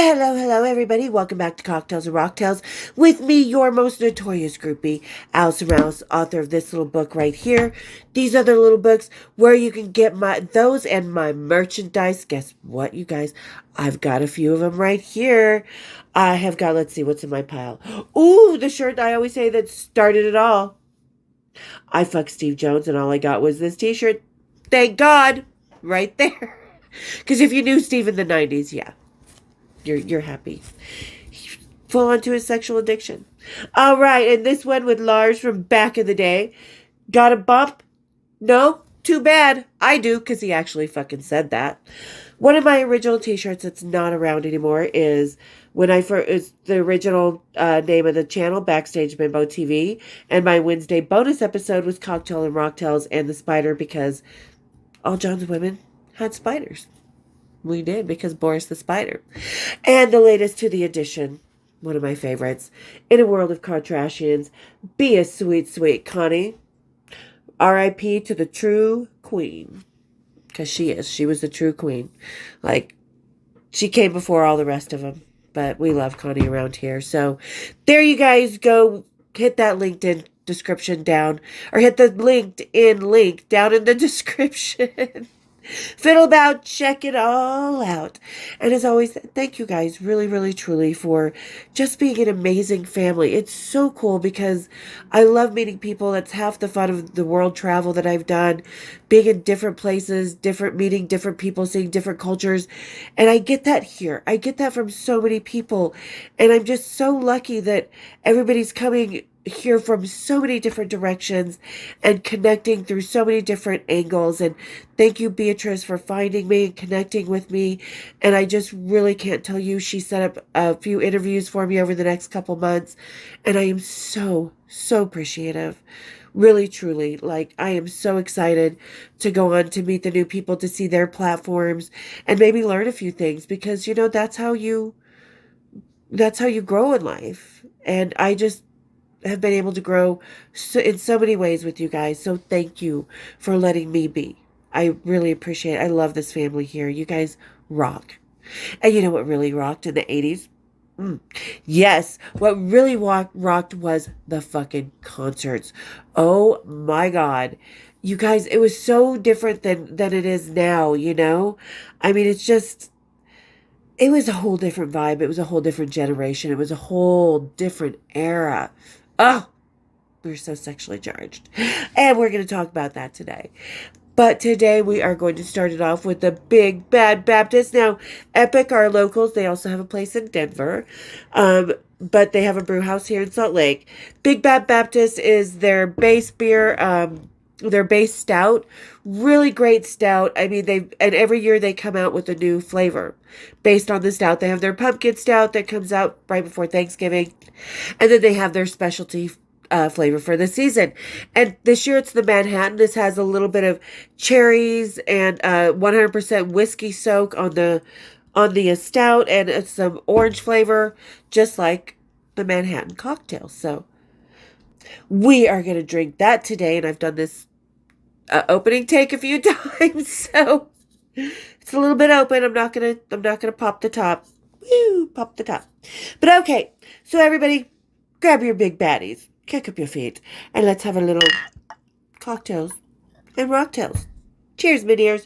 Well, hello, everybody. Welcome back to Cocktails and Rocktails with me, your most notorious groupie, Alice Rouse, author of this little book right here. These other little books where you can get those and my merchandise. Guess what, you guys? I've got a few of them right here. I have got, let's see, what's in my pile. Ooh, the shirt I always say that started it all. I fucked Steve Jones and all I got was this t-shirt. Thank God. Right there. Because if you knew Steve in the 90s, yeah. You're happy. Full on to his sexual addiction. All right, and this one with Lars from back in the day. Got a bump? No? Too bad. I do, because he actually fucking said that. One of my original t-shirts that's not around anymore is when I first, is the original name of the channel, Backstage Bimbo TV, and my Wednesday bonus episode was Cocktail and Rocktails and the Spider, because all John's women had spiders. We did, because Boris the Spider. And the latest to the edition, one of my favorites, In a World of Kardashians, Be a Sweet, Sweet Connie. R.I.P. to the true queen. Because she is. She was the true queen. Like, she came before all the rest of them. But we love Connie around here. So, there you guys go. Hit that LinkedIn description down. Or hit the LinkedIn link down in the description. Fiddle about, check it all out. And as always, thank you guys really, really, truly for just being an amazing family. It's so cool because I love meeting people. That's half the fun of the world travel that I've done. Being in different places, meeting different people, seeing different cultures. And I get that here. I get that from so many people. And I'm just so lucky that everybody's coming here from so many different directions and connecting through so many different angles. And thank you, Beatrice, for finding me and connecting with me. And I just really can't tell you, she set up a few interviews for me over the next couple months. And I am so, so appreciative. Really, truly, like, I am so excited to go on to meet the new people, to see their platforms and maybe learn a few things, because, you know, that's how you grow in life. And I just have been able to grow in so many ways with you guys. So thank you for letting me be. I really appreciate it. I love this family here. You guys rock. And you know what really rocked in the 80s? Yes, what really rocked was the fucking concerts. Oh my God. You guys, it was so different than it is now, you know? I mean, it was a whole different vibe. It was a whole different generation. It was a whole different era. Oh, we're so sexually charged. And we're going to talk about that today. But today we are going to start it off with the Big Bad Baptist. Now, Epic are locals. They also have a place in Denver. But they have a brew house here in Salt Lake. Big Bad Baptist is their base beer, their base stout. Really great stout. I mean, and every year they come out with a new flavor based on the stout. They have their pumpkin stout that comes out right before Thanksgiving. And then they have their specialty flavor for the season. And this year it's the Manhattan. This has a little bit of cherries and 100% whiskey soak on the stout, and some orange flavor, just like the Manhattan cocktail. So we are going to drink that today, and I've done this opening take a few times, so it's a little bit open. I'm not gonna pop the top. Woo, pop the top. But okay, so everybody, grab your big baddies, kick up your feet, and let's have a little cocktails and rocktails. Cheers, my dears.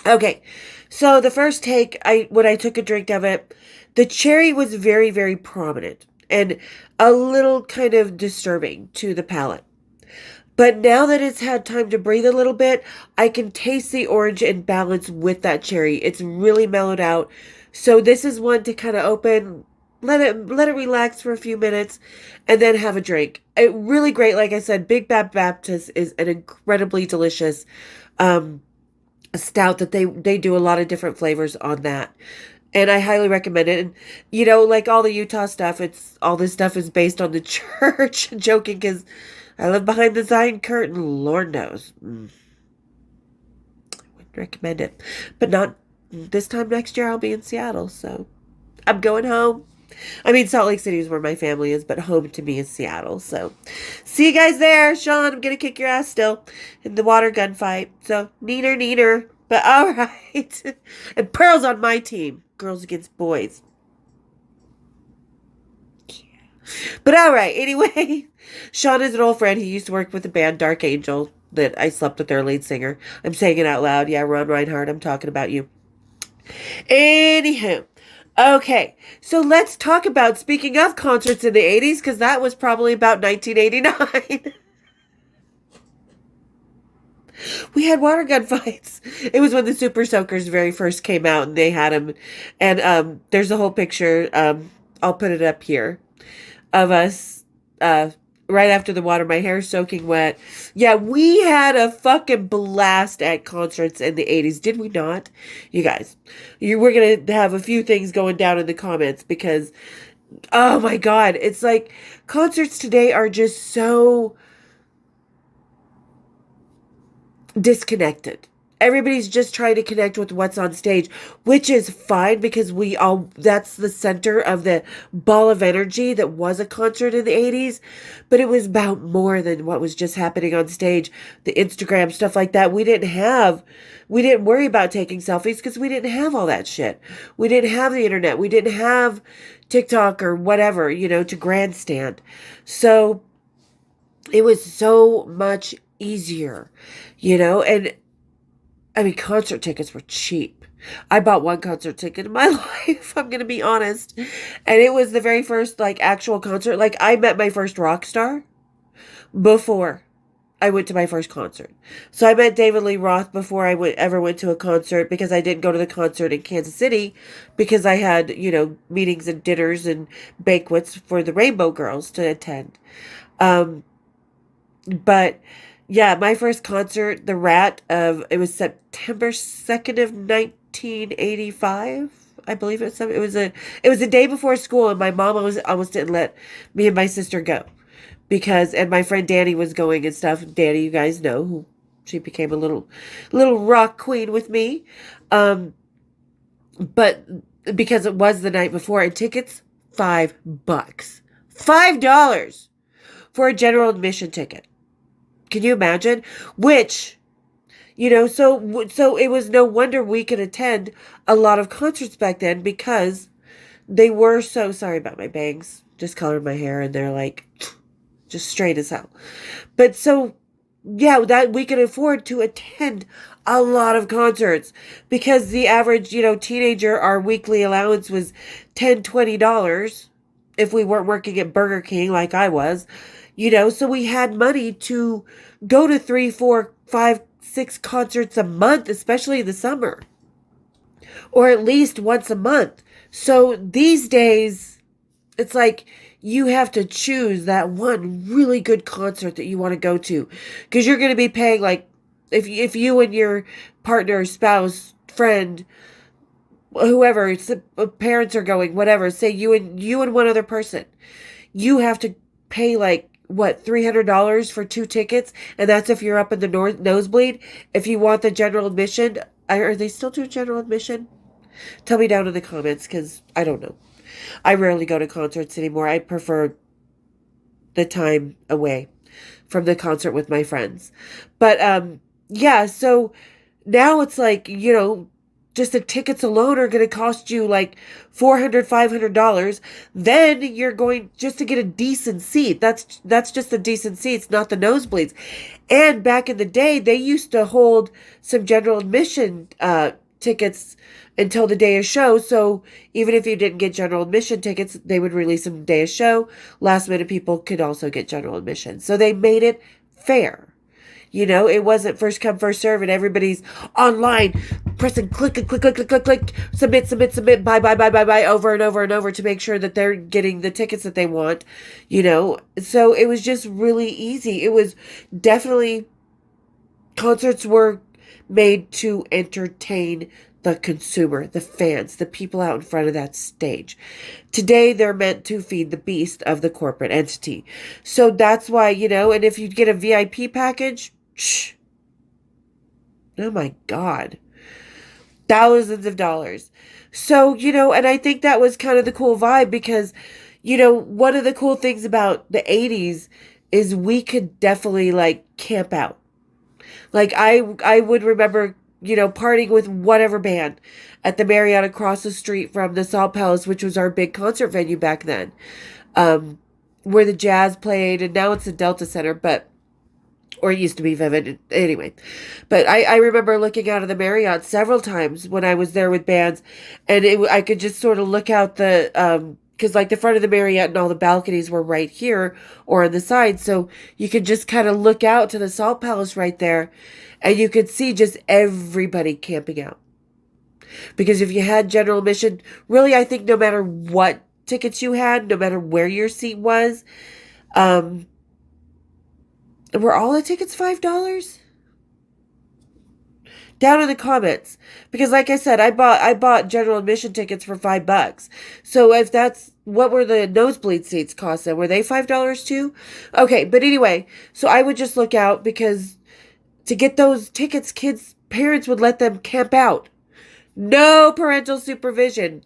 Okay, so the first take, when I took a drink of it, the cherry was very, very prominent and a little kind of disturbing to the palate. But now that it's had time to breathe a little bit, I can taste the orange and balance with that cherry. It's really mellowed out. So this is one to kind of open, let it relax for a few minutes, and then have a drink. Really great. Like I said, Big Bad Baptist is an incredibly delicious stout that they do a lot of different flavors on that. And I highly recommend it. And, you know, like all the Utah stuff, all this stuff is based on the church. Joking, because I live behind the Zion curtain. Lord knows. I wouldn't recommend it. But not this time next year. I'll be in Seattle. So I'm going home. I mean, Salt Lake City is where my family is, but home to me is Seattle. So, see you guys there. Sean, I'm going to kick your ass still in the water gun fight. So, neener, neener. But all right. And Pearl's on my team. Girls against boys. But all right. Anyway, Sean is an old friend. He used to work with the band Dark Angel that I slept with their lead singer. I'm saying it out loud. Yeah, Ron Reinhardt, I'm talking about you. Anywho. Okay, so let's talk about, speaking of concerts in the 80s, because that was probably about 1989. We had water gun fights. It was when the Super Soakers very first came out, and they had them. And there's a whole picture, I'll put it up here, of us right after the water, my hair soaking wet. Yeah, we had a fucking blast at concerts in the 80s, did we not? You guys, we're going to have a few things going down in the comments because, oh my God, it's like concerts today are just so disconnected. Everybody's just trying to connect with what's on stage, which is fine because that's the center of the ball of energy that was a concert in the 80s. But it was about more than what was just happening on stage. The Instagram, stuff like that. We didn't worry about taking selfies because we didn't have all that shit. We didn't have the internet. We didn't have TikTok or whatever, to grandstand. So it was so much easier, and I mean, concert tickets were cheap. I bought one concert ticket in my life, I'm going to be honest. And it was the very first, actual concert. I met my first rock star before I went to my first concert. So I met David Lee Roth before I ever went to a concert because I didn't go to the concert in Kansas City because I had, meetings and dinners and banquets for the Rainbow Girls to attend. But yeah, my first concert, The Rat, it was September 2nd of 1985. I believe it was a day before school, and my mom almost didn't let me and my sister go and my friend Danny was going and stuff. Danny, you guys know, who she became a little rock queen with me. But because it was the night before, and tickets $5, $5 for a general admission ticket. Can you imagine? Which, so it was no wonder we could attend a lot of concerts back then because they were so, sorry about my bangs, just colored my hair and they're just straight as hell. But so, yeah, that we could afford to attend a lot of concerts because the average, teenager, our weekly allowance was $10, $20 if we weren't working at Burger King like I was. So we had money to go to 3, 4, 5, 6 concerts a month, especially in the summer, or at least once a month. So these days, it's like you have to choose that one really good concert that you want to go to because you're going to be paying if you and your partner, spouse, friend, whoever, parents are going, whatever, say you and one other person, you have to pay $300 for 2 tickets, and that's if you're up in the nosebleed. If you want the general admission, are they still doing general admission? Tell me down in the comments, because I don't know. I rarely go to concerts anymore. I prefer the time away from the concert with my friends. But yeah, so now it's just the tickets alone are going to cost you $400, $500. Then you're going just to get a decent seat. That's just a decent seat. It's not the nosebleeds. And back in the day, they used to hold some general admission tickets until the day of show. So even if you didn't get general admission tickets, they would release them the day of show. Last minute people could also get general admission. So they made it fair. It wasn't first come, first serve, and everybody's online pressing click, submit, buy, over and over and over to make sure that they're getting the tickets that they want, So it was just really easy. It was definitely, concerts were made to entertain the consumer, the fans, the people out in front of that stage. Today, they're meant to feed the beast of the corporate entity. So that's why, and if you get a VIP package, oh my God. thousands of dollars. So, and I think that was kind of the cool vibe because, one of the cool things about the 80s is we could definitely like camp out. Like I would remember, partying with whatever band at the Marriott across the street from the Salt Palace, which was our big concert venue back then. Um, where the Jazz played, and now it's the Delta Center, but or it used to be Vivid anyway. But I remember looking out of the Marriott several times when I was there with bands, and I could just sort of look out because like the front of the Marriott and all the balconies were right here or on the side, so you could just kind of look out to the Salt Palace right there, and you could see just everybody camping out. Because if you had general admission, really, I think no matter what tickets you had, no matter where your seat was, um, were all the tickets $5? Down in the comments, because like I said, I bought general admission tickets for $5. So if that's what were the nosebleed seats cost then? Were they $5 too? Okay, but anyway, so I would just look out because to get those tickets, kids' parents would let them camp out. No parental supervision.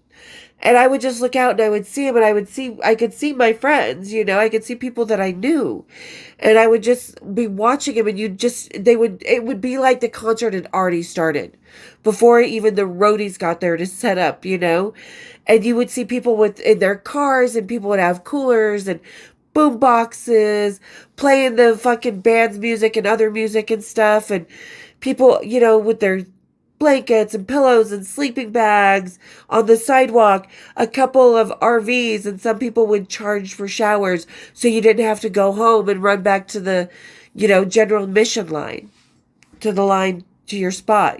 And I would just look out and I would see them and I could see my friends, I could see people that I knew. And I would just be watching them and it would be like the concert had already started before even the roadies got there to set up, And you would see people in their cars and people would have coolers and boom boxes playing the fucking band's music and other music and stuff. And people, with their blankets and pillows and sleeping bags on the sidewalk, a couple of RVs, and some people would charge for showers so you didn't have to go home and run back to the, general admission line, to the line to your spot,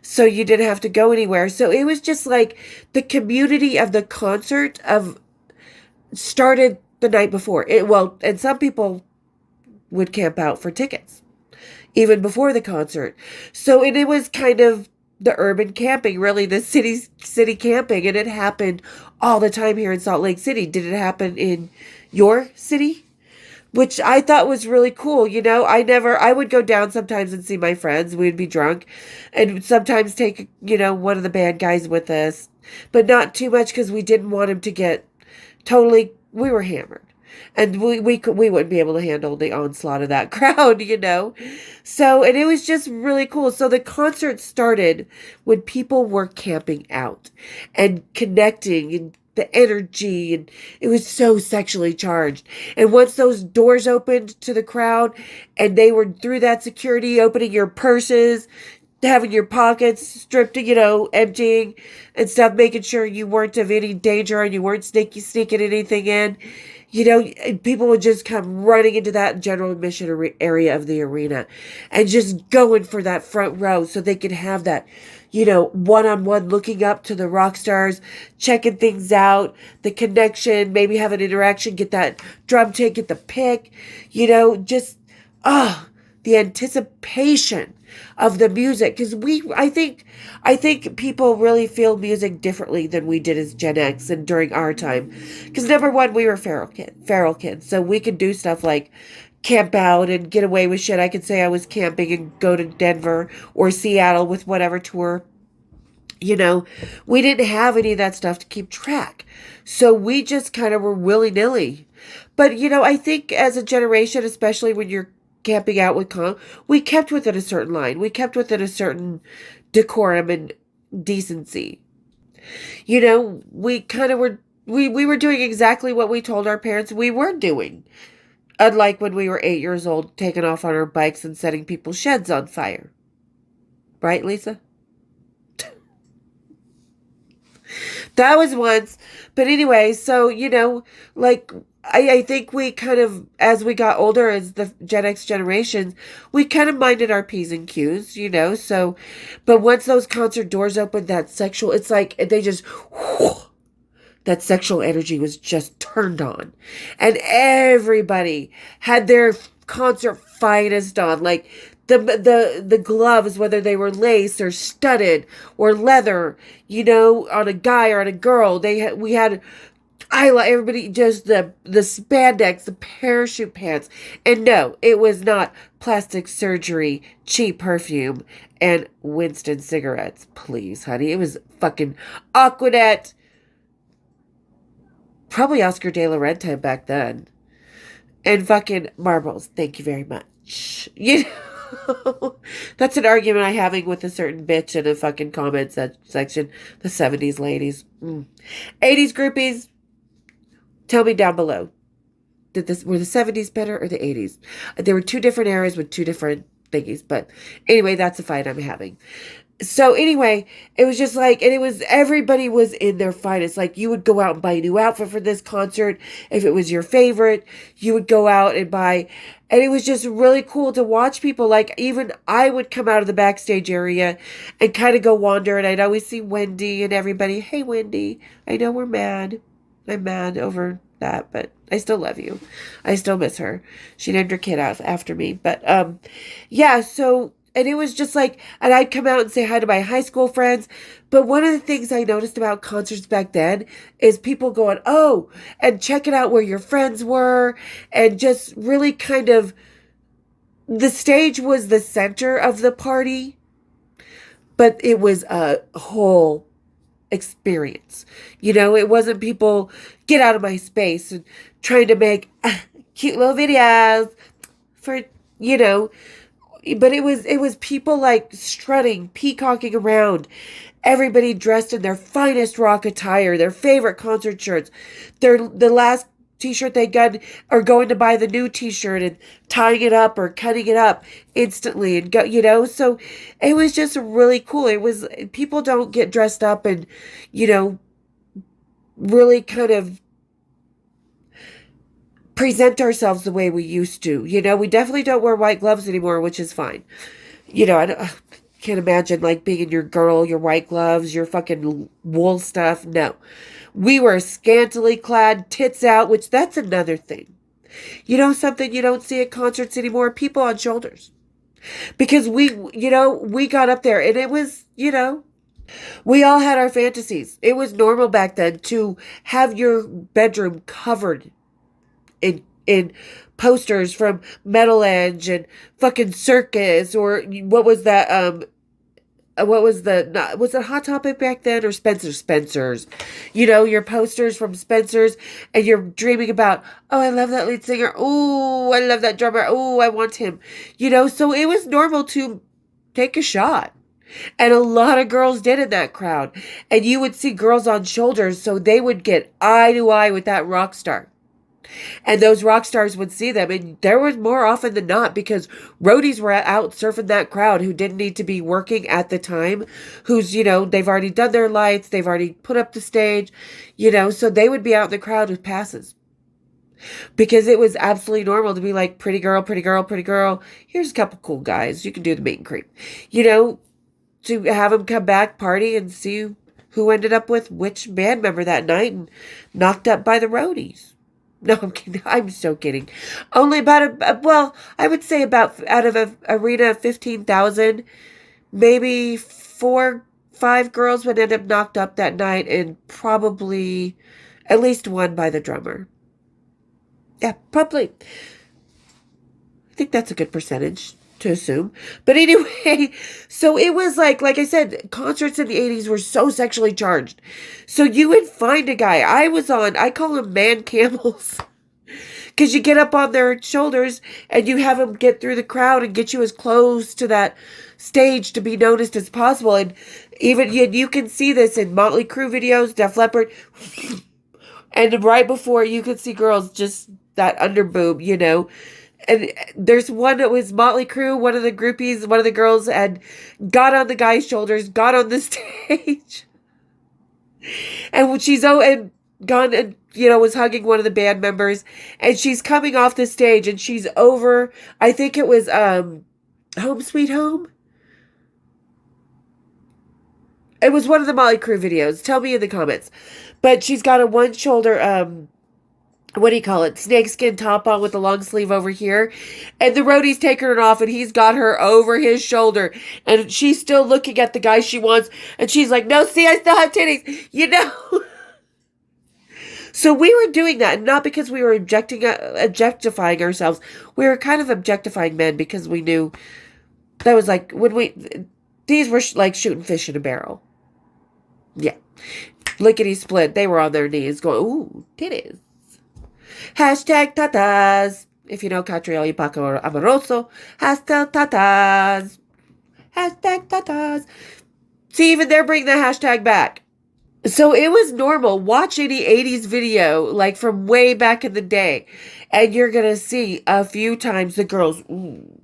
so you didn't have to go anywhere. So it was just like the community of the concert started the night before. And some people would camp out for tickets even before the concert. So, and it was kind of the urban camping, really, the city camping, and it happened all the time here in Salt Lake City. Did it happen in your city? Which I thought was really cool. I would go down sometimes and see my friends. We'd be drunk and sometimes take, one of the band guys with us, but not too much because we didn't want him to get we were hammered. And we wouldn't be able to handle the onslaught of that crowd, So, and it was just really cool. So the concert started when people were camping out and connecting and the energy, and it was so sexually charged. And once those doors opened to the crowd and they were through that security, opening your purses, having your pockets stripped, emptying and stuff, making sure you weren't of any danger and you weren't sneaking anything in. People would just come running into that general admission area of the arena and just going for that front row so they could have that, one-on-one looking up to the rock stars, checking things out, the connection, maybe have an interaction, get that drum take, get the pick, the anticipation of the music. Because I think people really feel music differently than we did as Gen X and during our time. Because number one, we were feral kids. So we could do stuff like camp out and get away with shit. I could say I was camping and go to Denver or Seattle with whatever tour. We didn't have any of that stuff to keep track. So we just kind of were willy-nilly. But, I think as a generation, especially when you're camping out with we kept within a certain line. We kept within a certain decorum and decency. We kind of were, we were doing exactly what we told our parents we were doing. Unlike when we were 8 years old, taking off on our bikes and setting people's sheds on fire. Right, Lisa? That was once. But anyway, so, I think we kind of, as we got older, as the Gen X generation, we kind of minded our P's and Q's, so, but once those concert doors opened, it's like, they just, that sexual energy was just turned on. And everybody had their concert finest on, like, the gloves, whether they were lace or studded or leather, on a guy or on a girl, we had I like everybody just the spandex, the parachute pants. And no, it was not plastic surgery, cheap perfume, and Winston cigarettes. Please, honey. It was fucking Aquanet. Probably Oscar de la Renta back then. And fucking marbles. Thank you very much. You know, that's an argument I'm having with a certain bitch in a fucking comments section. The 70s ladies. 80s groupies. Tell me down below. Were the 70s better or the 80s? There were two different eras with two different thingies. But anyway, that's the fight I'm having. So anyway, it was just like, and it was, everybody was in their finest. Like, you would go out and buy a new outfit for this concert. If it was your favorite, you would go out and buy, and it was just really cool to watch people. Like, even I would come out of the backstage area and kind of go wander, and I'd always see Wendy and everybody. Hey, Wendy, I know we're mad. I'm mad over that, but I still love you. I still miss her. She named her kid after me. But, yeah, so, and it was just like, and I'd come out and say hi to my high school friends. But one of the things I noticed about concerts back then is people going, oh, and checking out where your friends were, and just really kind of, the stage was the center of the party, but it was a whole experience. You know, it wasn't people get out of my space and trying to make cute little videos for, you know, but it was people like strutting, peacocking around, everybody dressed in their finest rock attire, their favorite concert shirts, the last t-shirt they got, or going to buy the new t-shirt and tying it up or cutting it up instantly and go, you know. So it was just really cool. It was, people don't get dressed up and, you know, really kind of present ourselves the way we used to. You know, we definitely don't wear white gloves anymore, which is fine. You know, I can't imagine like being in your white gloves, your fucking wool stuff. No. We were scantily clad, tits out, which that's another thing. You know something you don't see at concerts anymore? People on shoulders. Because we got up there and it was, you know, we all had our fantasies. It was normal back then to have your bedroom covered in posters from Metal Edge and fucking Circus, or what was that, was it Hot Topic back then, or Spencer's? You know, your posters from Spencer's, and you're dreaming about, oh, I love that lead singer. Oh, I love that drummer. Oh, I want him. You know, so it was normal to take a shot. And a lot of girls did in that crowd. And you would see girls on shoulders, so they would get eye to eye with that rock star. And those rock stars would see them. And there was more often than not, because roadies were out surfing that crowd who didn't need to be working at the time. Who's, you know, they've already done their lights. They've already put up the stage, you know. So they would be out in the crowd with passes. Because it was absolutely normal to be like, pretty girl, pretty girl, pretty girl. Here's a couple cool guys. You can do the meet and greet. You know, to have them come back, party, and see who ended up with which band member that night and knocked up by the roadies. No, I'm kidding. I'm so kidding. Only about well, I would say about, out of an arena of 15,000, maybe 4, 5 girls would end up knocked up that night, and probably at least one by the drummer. Yeah, probably. I think that's a good percentage to assume. But anyway, so it was like I said, concerts in the 80s were so sexually charged. So you would find a guy. I call them man camels. Because you get up on their shoulders and you have them get through the crowd and get you as close to that stage to be noticed as possible. And even you can see this in Motley Crue videos, Def Leppard. And right before, you could see girls just that under boob, you know. And there's one that was Motley Crue, one of the groupies, one of the girls, and got on the guy's shoulders, got on the stage. And when she's and gone and, you know, was hugging one of the band members, and she's coming off the stage and she's over, I think it was Home Sweet Home. It was one of the Motley Crue videos. Tell me in the comments. But she's got a one shoulder what do you call it? Snakeskin top on with the long sleeve over here. And the roadie's taking it off and he's got her over his shoulder. And she's still looking at the guy she wants. And she's like, no, see, I still have titties. You know? So we were doing that, not because we were objectifying ourselves. We were kind of objectifying men because we knew that was like these were like shooting fish in a barrel. Yeah. Lickety split. They were on their knees going, ooh, titties. Hashtag tatas. If you know Catriel y Paco Amoroso, hashtag tatas. Hashtag tatas. See, even they're bringing the hashtag back. So it was normal. Watch any 80s video, like from way back in the day, and you're going to see a few times the girls, ooh,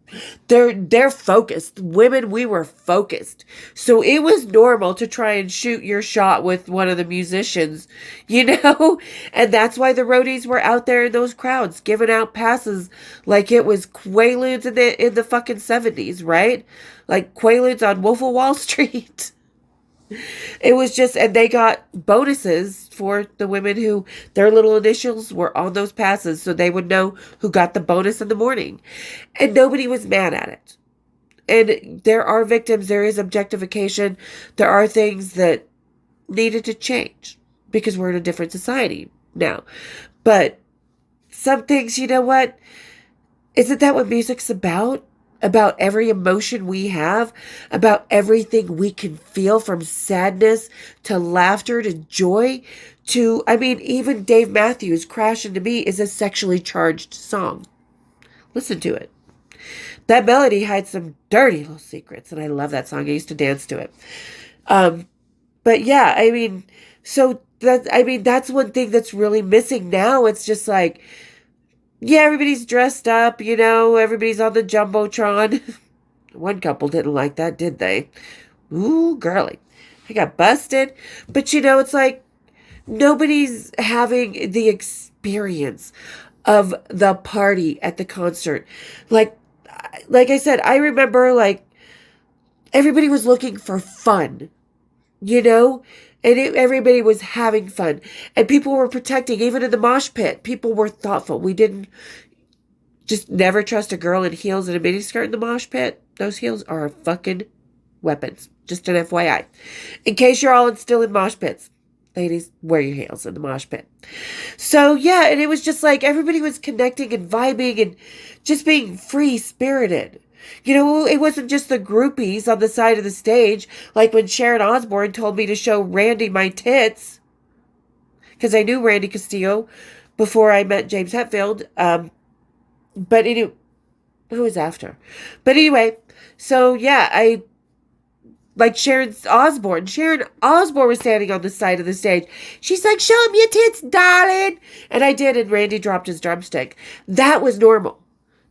they're focused. Women, we were focused. So it was normal to try and shoot your shot with one of the musicians, you know? And that's why the roadies were out there in those crowds giving out passes like it was Quaaludes in the fucking 70s, right? Like Quaaludes on Wolf of Wall Street. It was just, and they got bonuses for the women who their little initials were on those passes, so they would know who got the bonus in the morning. And nobody was mad at it. And there are victims, there is objectification, there are things that needed to change because we're in a different society now. But some things, you know what? Isn't that what music's about? About every emotion we have, about everything we can feel, from sadness to laughter to joy to, I mean, even Dave Matthews' Crash Into Me is a sexually charged song. Listen to it. That melody hides some dirty little secrets, and I love that song. I used to dance to it. But yeah, I mean, that's one thing that's really missing now. It's just like, yeah, everybody's dressed up, you know, everybody's on the Jumbotron. One couple didn't like that, did they? Ooh, girly. I got busted. But, you know, it's like nobody's having the experience of the party at the concert. Like I said, I remember, like, everybody was looking for fun, you know? And everybody was having fun. And people were protecting, even in the mosh pit. People were thoughtful. We didn't just never trust a girl in heels and a miniskirt in the mosh pit. Those heels are fucking weapons. Just an FYI. In case you're all still in mosh pits. Ladies, wear your heels in the mosh pit. So, yeah, and it was just like everybody was connecting and vibing and just being free-spirited. You know, it wasn't just the groupies on the side of the stage, like when Sharon Osbourne told me to show Randy my tits, because I knew Randy Castillo before I met James Hetfield, but it was after. But anyway, so yeah, like Sharon Osbourne was standing on the side of the stage. She's like, show me your tits, darling. And I did, and Randy dropped his drumstick. That was normal.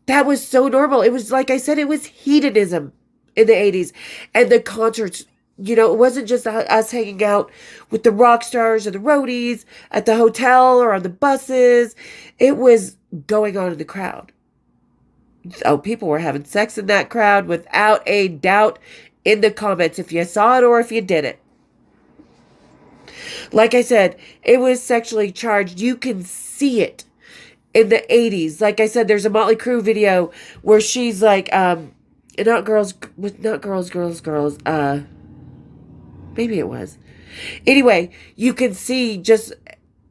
That was so normal. It was, like I said, it was hedonism in the 80s. And the concerts, you know, it wasn't just us hanging out with the rock stars or the roadies at the hotel or on the buses. It was going on in the crowd. Oh, people were having sex in that crowd without a doubt, in the comments, if you saw it or if you did it. Like I said, it was sexually charged. You can see it. In the 80s, like I said, there's a Motley Crue video where she's like, maybe it was. Anyway, you can see just,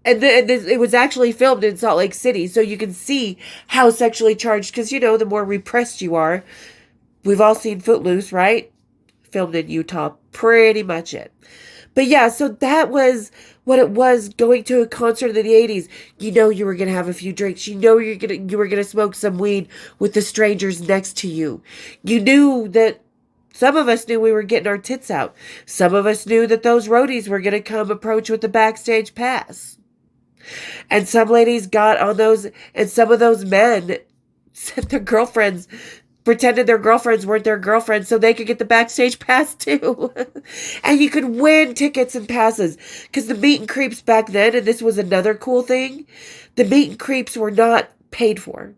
and it was actually filmed in Salt Lake City, so you can see how sexually charged, because, you know, the more repressed you are. We've all seen Footloose, right? Filmed in Utah, pretty much it. But yeah, so that was what it was, going to a concert in the 80s. You know you were going to have a few drinks. You know you were going to smoke some weed with the strangers next to you. You knew that some of us knew we were getting our tits out. Some of us knew that those roadies were going to come approach with the backstage pass. And some ladies got on those, and some of those men sent their girlfriends, pretended their girlfriends weren't their girlfriends so they could get the backstage pass too. And you could win tickets and passes, because the meet and creeps back then, and this was another cool thing, the meet and creeps were not paid for.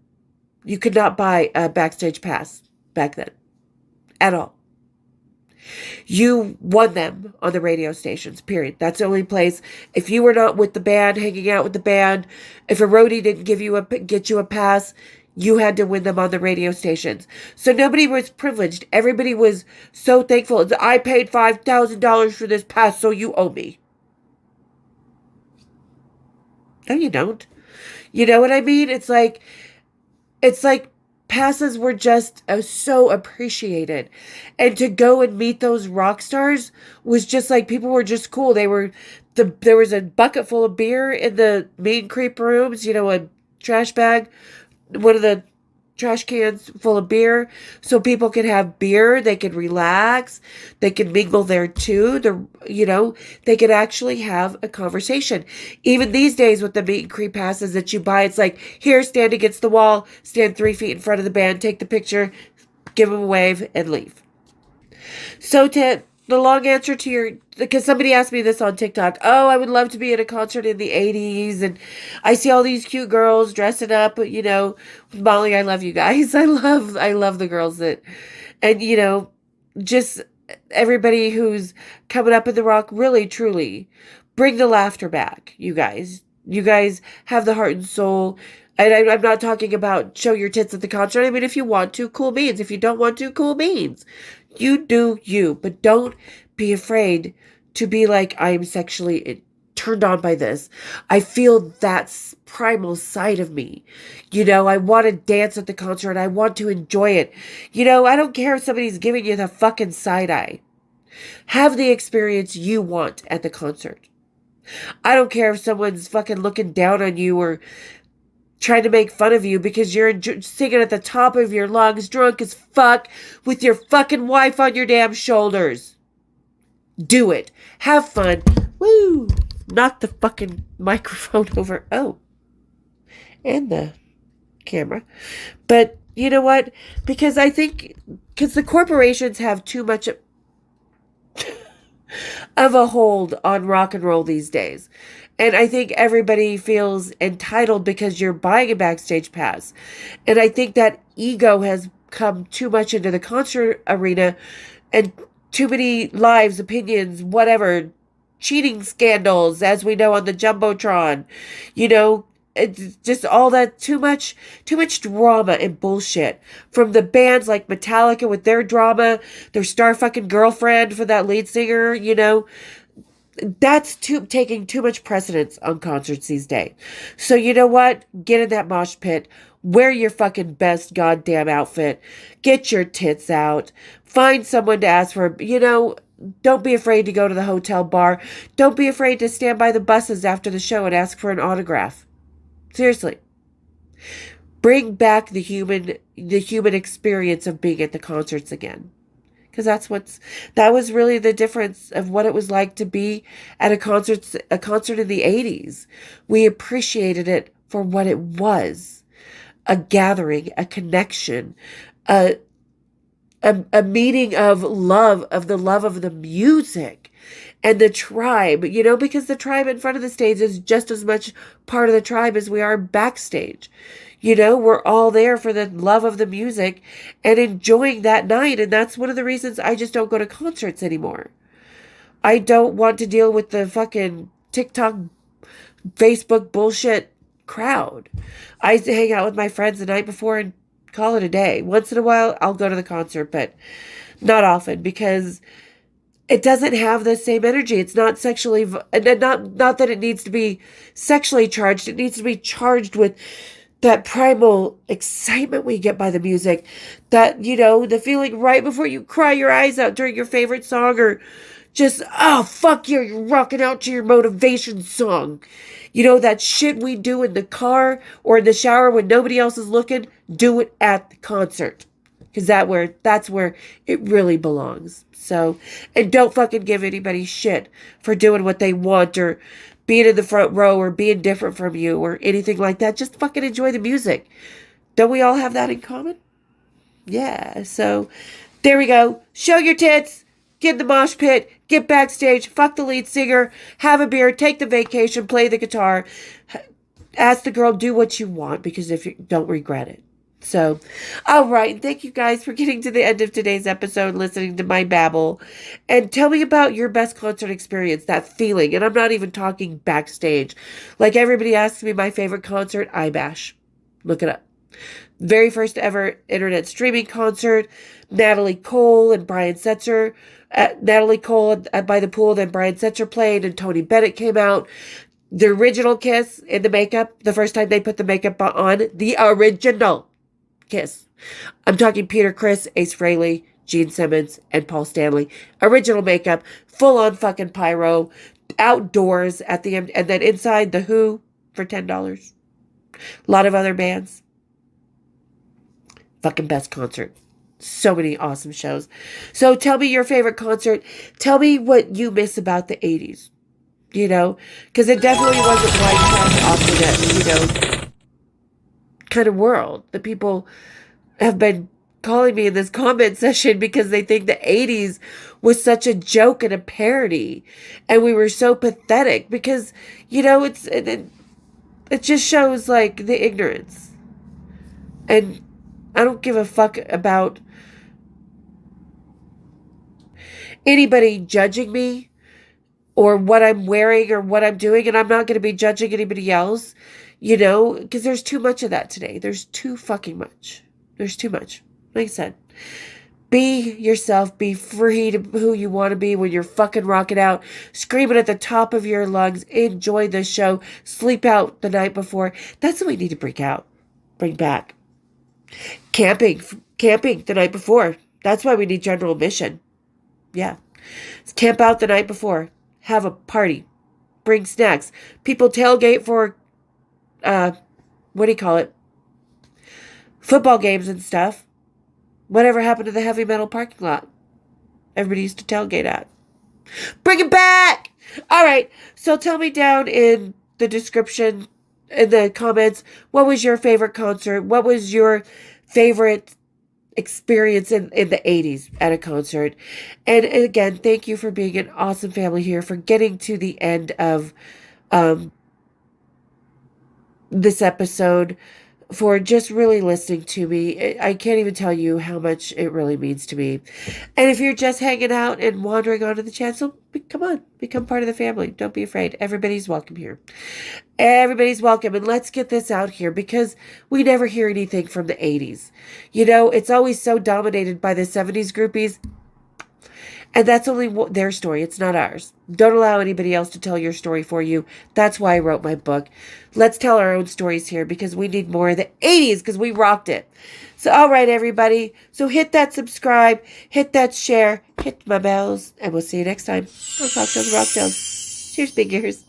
You could not buy a backstage pass back then at all. You won them on the radio stations, period. That's the only place. If you were not with the band, hanging out with the band, if a roadie didn't get you a pass, you had to win them on the radio stations. So nobody was privileged. Everybody was so thankful. I paid $5,000 for this pass, so you owe me. No, you don't. You know what I mean? It's like passes were just so appreciated. And to go and meet those rock stars was just like people were just cool. There was a bucket full of beer in the meet and creep rooms, a trash bag, one of the trash cans full of beer so people could have beer, they could relax, they could mingle there too. They could actually have a conversation. Even these days with the meet and creep passes that you buy, it's like, here, stand against the wall, stand 3 feet in front of the band, take the picture, give them a wave, and leave. So the long answer to because somebody asked me this on TikTok. Oh, I would love to be at a concert in the 80s. And I see all these cute girls dressing up, Molly, I love you guys. I love the girls and just everybody who's coming up in the rock, really, truly bring the laughter back. You guys have the heart and soul. And I'm not talking about show your tits at the concert. I mean, if you want to, cool beans. If you don't want to, cool beans. You do you, but don't be afraid to be like, I am sexually turned on by this. I feel that primal side of me. I want to dance at the concert. I want to enjoy it. I don't care if somebody's giving you the fucking side eye. Have the experience you want at the concert. I don't care if someone's fucking looking down on you or trying to make fun of you because you're singing at the top of your lungs, drunk as fuck, with your fucking wife on your damn shoulders. Do it. Have fun. Woo! Knock the fucking microphone over. Oh. And the camera. But you know what? Because the corporations have too much of a hold on rock and roll these days. And I think everybody feels entitled because you're buying a Backstage pass. And I think that ego has come too much into the concert arena and too many lives, opinions, whatever, cheating scandals, as we know on the Jumbotron. It's just all that too much drama and bullshit from the bands like Metallica with their drama, their star fucking girlfriend for that lead singer, that's taking too much precedence on concerts these days. So you know what? Get in that mosh pit. Wear your fucking best goddamn outfit. Get your tits out. Find someone to ask for, don't be afraid to go to the hotel bar. Don't be afraid to stand by the buses after the show and ask for an autograph. Seriously. Bring back the human experience of being at the concerts again. Because that was really the difference of what it was like to be at a concert in the 80s. We appreciated it for what it was. A gathering, a connection, a meeting of love, of the music and the tribe, because the tribe in front of the stage is just as much part of the tribe as we are backstage. We're all there for the love of the music and enjoying that night. And that's one of the reasons I just don't go to concerts anymore. I don't want to deal with the fucking TikTok, Facebook bullshit crowd. I hang out with my friends the night before and call it a day. Once in a while, I'll go to the concert, but not often because it doesn't have the same energy. It's not sexually, not that it needs to be sexually charged. It needs to be charged with that primal excitement we get by the music, that, the feeling right before you cry your eyes out during your favorite song, or just, oh, fuck you, you're rocking out to your motivation song. That shit we do in the car or in the shower when nobody else is looking, do it at the concert. Because that's where it really belongs. So, and don't fucking give anybody shit for doing what they want or being in the front row or being different from you or anything like that. Just fucking enjoy the music. Don't we all have that in common? Yeah. So there we go. Show your tits. Get in the mosh pit. Get backstage. Fuck the lead singer. Have a beer. Take the vacation. Play the guitar. Ask the girl, do what you want, because if you don't regret it. So, all right. Thank you guys for getting to the end of today's episode, listening to my babble. And tell me about your best concert experience, that feeling. And I'm not even talking backstage. Like everybody asks me my favorite concert, iBash. Look it up. Very first ever internet streaming concert. Natalie Cole and Brian Setzer. Natalie Cole by the pool, then Brian Setzer played, and Tony Bennett came out. The original Kiss in the makeup, the first time they put the makeup on, the original Kiss. I'm talking Peter Criss, Ace Frehley, Gene Simmons, and Paul Stanley. Original makeup, full on fucking pyro, outdoors at the end, and then inside the Who for $10. A lot of other bands. Fucking best concert. So many awesome shows. So tell me your favorite concert. Tell me what you miss about the 80s. You know, because it definitely wasn't white trash off the net, you know, kind of world. The people have been calling me in this comment session because they think the 80s was such a joke and a parody. And we were so pathetic because, you know, it just shows like the ignorance. And I don't give a fuck about anybody judging me or what I'm wearing or what I'm doing. And I'm not going to be judging anybody else, you know, because there's too much of that today. There's too fucking much. There's too much. Like I said, be yourself. Be free to who you want to be when you're fucking rocking out, screaming at the top of your lungs. Enjoy the show. Sleep out the night before. That's what we need to bring back. Camping the night before. That's why we need general admission. Yeah. Camp out the night before. Have a party. Bring snacks. People tailgate for, what do you call it? Football games and stuff. Whatever happened to the heavy metal parking lot? Everybody used to tailgate at. Bring it back! All right. So tell me down in the description, in the comments, what was your favorite concert? What was your favorite experience in the 80s at a concert? And again, thank you for being an awesome family here, for getting to the end of this episode, for just really listening to me. I can't even tell you how much it really means to me. And if you're just hanging out and wandering onto the channel, come on, become part of the family. Don't be afraid. Everybody's welcome here. Everybody's welcome. And let's get this out here, because we never hear anything from the 80s. You know, it's always so dominated by the 70s groupies. And that's only their story. It's not ours. Don't allow anybody else to tell your story for you. That's why I wrote my book. Let's tell our own stories here, because we need more of the 80s, because we rocked it. So, all right, everybody. So hit that subscribe, hit that share, hit my bells, and we'll see you next time on Cocktails and Rocktails. Cheers, big ears.